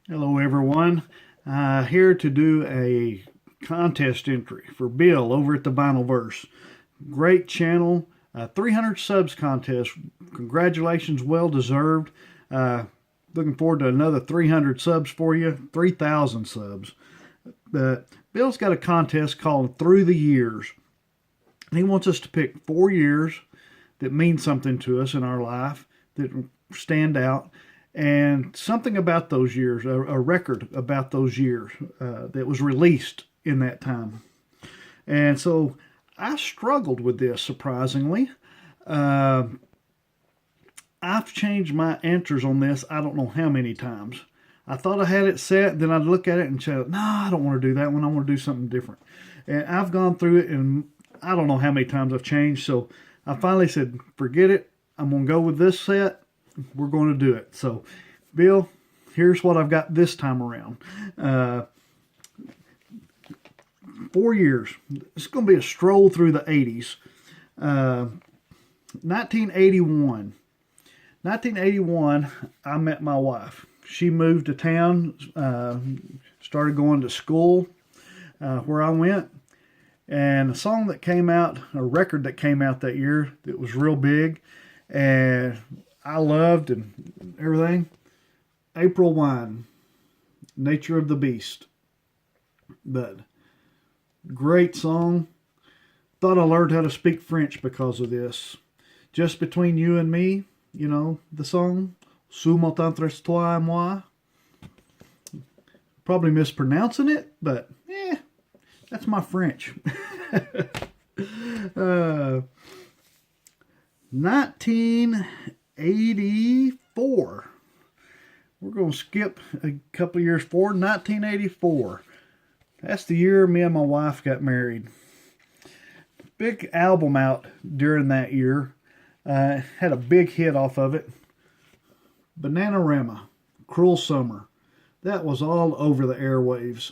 Hello, everyone. Here to do a contest entry for Bill over at the Vinylverse. Great channel, 300 subs contest. Congratulations, well deserved. Looking forward to another 300 subs for you, 3,000 subs. Bill's got a contest called Through the Years. He wants us to pick 4 years that mean something to us in our life, that stand out, and something about those years, a record about those years that was released in that time. And so I struggled with this, surprisingly. I've changed my answers on this I don't know how many times. I thought I had it set, then I'd look at it and say, no, I don't want to do that one. I want to do something different. And I've gone through it, and I don't know how many times I've changed. So I finally said, forget it. I'm going to go with this set. We're going to do it. So, Bill, here's what I've got this time around. 4 years. It's going to be a stroll through the 80s. 1981. 1981, I met my wife. She moved to town, started going to school where I went. And a song that came out, a record that came out that year that was real big and I loved and everything, April Wine, Nature of the Beast. But great song. Thought I learned how to speak French because of this. Just Between You and Me, you know, the song. Seulement entre toi et moi. Probably mispronouncing it, but that's my French. 1984. We're going to skip a couple years forward. 1984. That's the year me and my wife got married. Big album out during that year. Had a big hit off of it. Bananarama, Cruel Summer. That was all over the airwaves.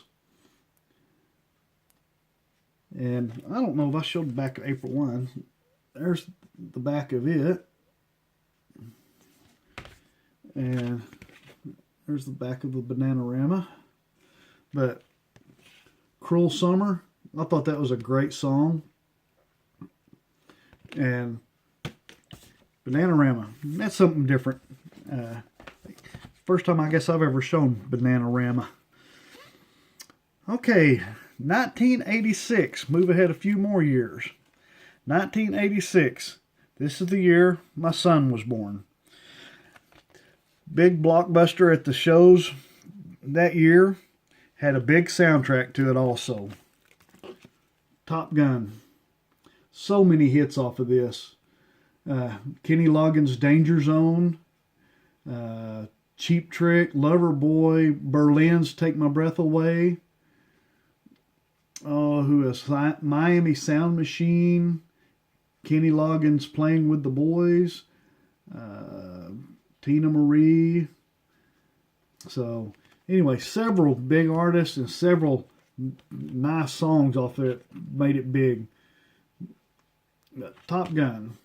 And I don't know if I showed the back of April Wine. There's the back of it. And there's the back of the Bananarama. But Cruel Summer, I thought that was a great song. And Bananarama, that's something different. First time I guess I've ever shown Bananarama. Okay, 1986. Move ahead a few more years. 1986. This is the year my son was born. Big blockbuster at the shows that year. Had a big soundtrack to it also. Top Gun. So many hits off of this. Kenny Loggins' Danger Zone. Cheap Trick, Loverboy, Berlin's Take My Breath Away. Oh, who else? Miami Sound Machine. Kenny Loggins Playing with the Boys. Tina Marie. So, anyway, several big artists and several nice songs off it made it big. Top Gun.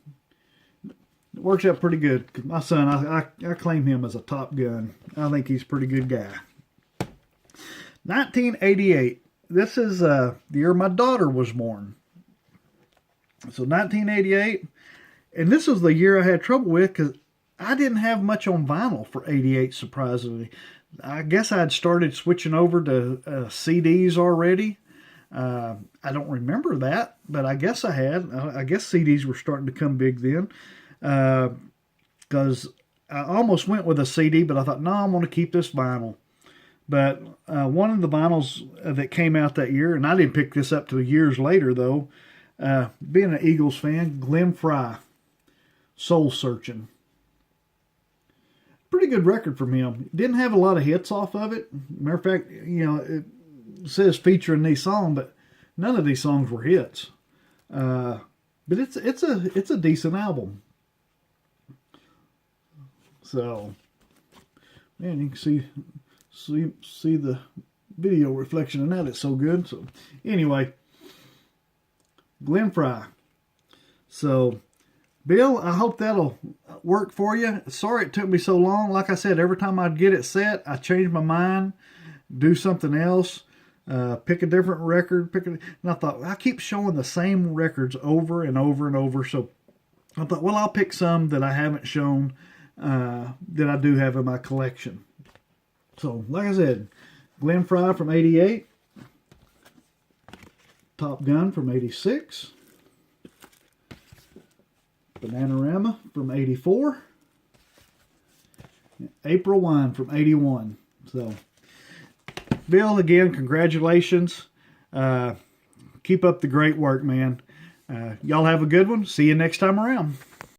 It works out pretty good. My son, I claim him as a Top Gun. I think he's a pretty good guy. 1988. This is the year my daughter was born. So 1988. And this was the year I had trouble with because I didn't have much on vinyl for 88, surprisingly. I guess I'd started switching over to CDs already. I don't remember that, but I guess I had. I guess CDs were starting to come big then. Because I almost went with a CD, but I thought, no, I'm going to keep this vinyl. But one of the vinyls that came out that year, and I didn't pick this up till years later, though, being an Eagles fan, Glenn Frey, Soul Searching. Pretty good record from him. Didn't have a lot of hits off of it. Matter of fact, you know, it says featuring these songs, but none of these songs were hits. But it's a decent album. So, man, you can see the video reflection in that. It's so good. So, anyway, Glenn Frey. So, Bill, I hope that'll work for you. Sorry it took me so long. Like I said, every time I'd get it set, I changed my mind, do something else, pick a different record, and I thought, I keep showing the same records over and over and over. So I thought, well, I'll pick some that I haven't shown that I do have in my collection. So, like I said, Glenn Frey from 88, Top Gun from 86, Bananarama from 84, April Wine from 81. So, Bill, again, congratulations. Keep up the great work, man. Y'all have a good one. See you next time around.